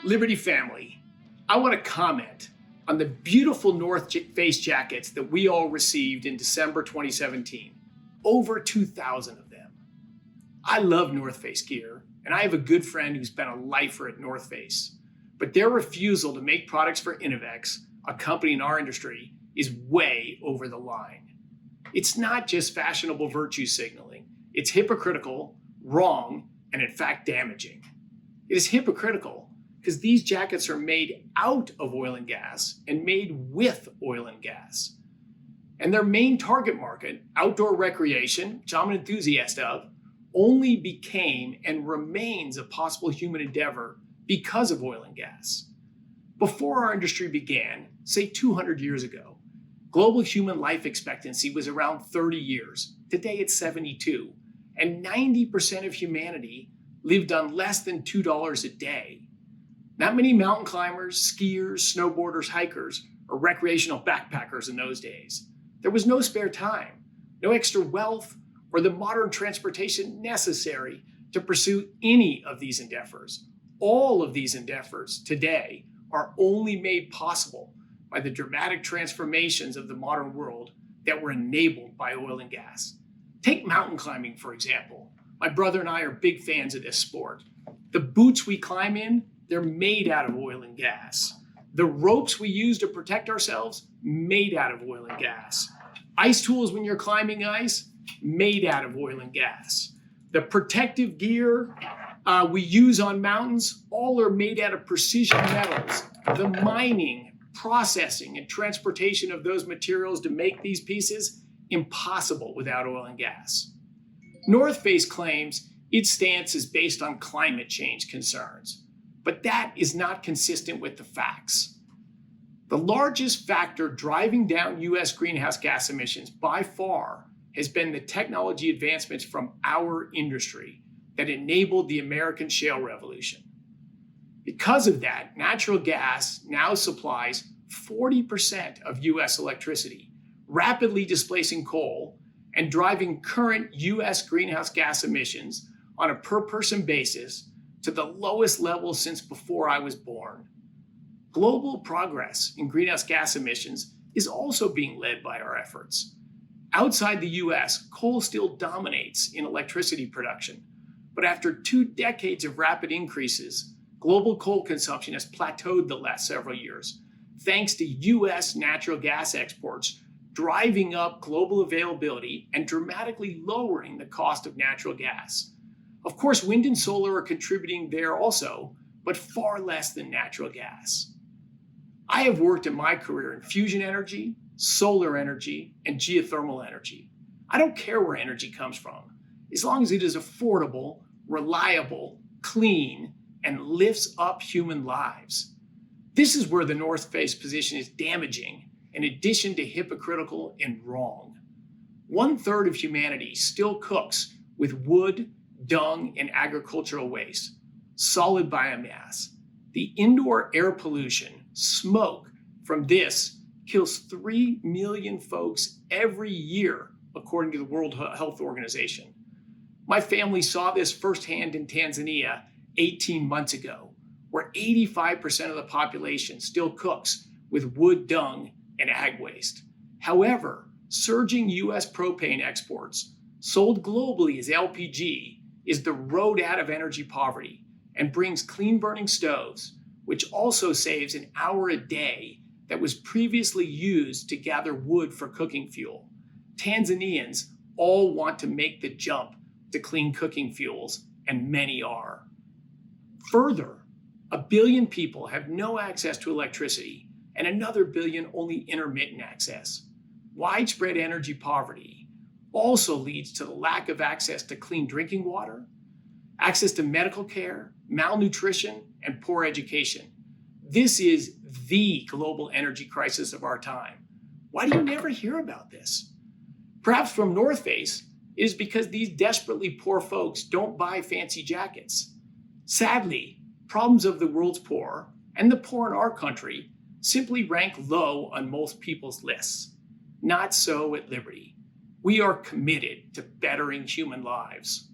Liberty family, I want to comment on the beautiful North Face jackets that we all received in December 2017. Over 2,000 of them. I love North Face gear, and I have a good friend who's been a lifer at North Face. But their refusal to make products for Innovex, a company in our industry, is way over the line. It's not just fashionable virtue signaling. It's hypocritical, wrong, and in fact damaging. It is hypocritical because these jackets are made out of oil and gas and made with oil and gas. And their main target market, outdoor recreation, which I'm an enthusiast of, only became and remains a possible human endeavor because of oil and gas. Before our industry began, say 200 years ago, global human life expectancy was around 30 years. Today it's 72. And 90% of humanity lived on less than $2 a day. Not many mountain climbers, skiers, snowboarders, hikers, or recreational backpackers in those days. There was no spare time, no extra wealth, or the modern transportation necessary to pursue any of these endeavors. All of these endeavors today are only made possible by the dramatic transformations of the modern world that were enabled by oil and gas. Take mountain climbing, for example. My brother and I are big fans of this sport. The boots we climb in, they're made out of oil and gas. The ropes we use to protect ourselves, made out of oil and gas. Ice tools when you're climbing ice, made out of oil and gas. The protective gear we use on mountains, all are made out of precision metals. The mining, processing, and transportation of those materials to make these pieces, impossible without oil and gas. North Face claims its stance is based on climate change concerns, but that is not consistent with the facts. The largest factor driving down US greenhouse gas emissions by far has been the technology advancements from our industry that enabled the American shale revolution. Because of that, natural gas now supplies 40% of US electricity, rapidly displacing coal and driving current US greenhouse gas emissions on a per-person basis to the lowest level since before I was born. Global progress in greenhouse gas emissions is also being led by our efforts. Outside the US, coal still dominates in electricity production, but after 2 decades of rapid increases, global coal consumption has plateaued the last several years, thanks to US natural gas exports driving up global availability and dramatically lowering the cost of natural gas. Of course, wind and solar are contributing there also, but far less than natural gas. I have worked in my career in fusion energy, solar energy, and geothermal energy. I don't care where energy comes from, as long as it is affordable, reliable, clean, and lifts up human lives. This is where the North Face position is damaging, in addition to hypocritical and wrong. 1/3 of humanity still cooks with wood, dung, and agricultural waste, solid biomass. The indoor air pollution, smoke from this kills 3 million folks every year, according to the World Health Organization. My family saw this firsthand in Tanzania 18 months ago, where 85% of the population still cooks with wood, dung, and ag waste. However, surging US propane exports, sold globally as LPG, is the road out of energy poverty and brings clean burning stoves, which also saves an hour a day that was previously used to gather wood for cooking fuel. Tanzanians all want to make the jump to clean cooking fuels, and many are. Further, 1 billion people have no access to electricity, and another billion only intermittent access. Widespread energy poverty also leads to the lack of access to clean drinking water, access to medical care, malnutrition, and poor education. This is the global energy crisis of our time. Why do you never hear about this? Perhaps from North Face, it is because these desperately poor folks don't buy fancy jackets. Sadly, problems of the world's poor, and the poor in our country, simply rank low on most people's lists. Not so at Liberty. We are committed to bettering human lives.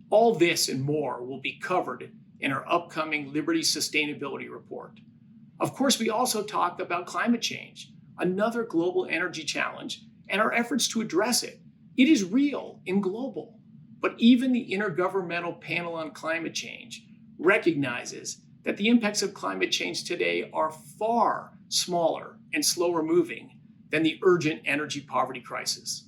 All this and more will be covered in our upcoming Liberty Sustainability Report. Of course, we also talk about climate change, another global energy challenge, and our efforts to address it. It is real and global, but even the Intergovernmental Panel on Climate Change recognizes that the impacts of climate change today are far smaller and slower moving than the urgent energy poverty crisis.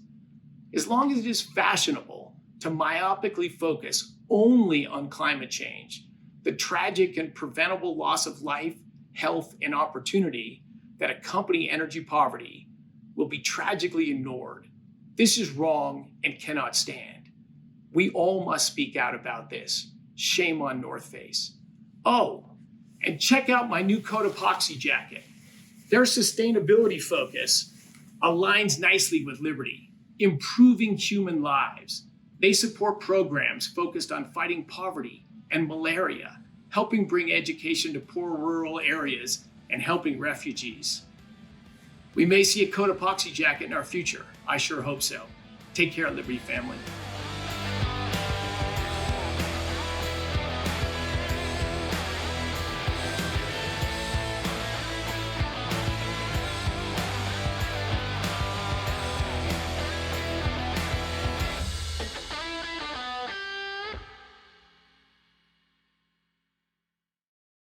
As long as it is fashionable to myopically focus only on climate change, the tragic and preventable loss of life, health, and opportunity that accompany energy poverty will be tragically ignored. This is wrong and cannot stand. We all must speak out about this. Shame on North Face. Oh, and check out my new coat epoxy jacket. Their sustainability focus aligns nicely with Liberty, improving human lives. They support programs focused on fighting poverty and malaria, helping bring education to poor rural areas, and helping refugees. We may see a coat epoxy jacket in our future. I sure hope so. Take care, Liberty family.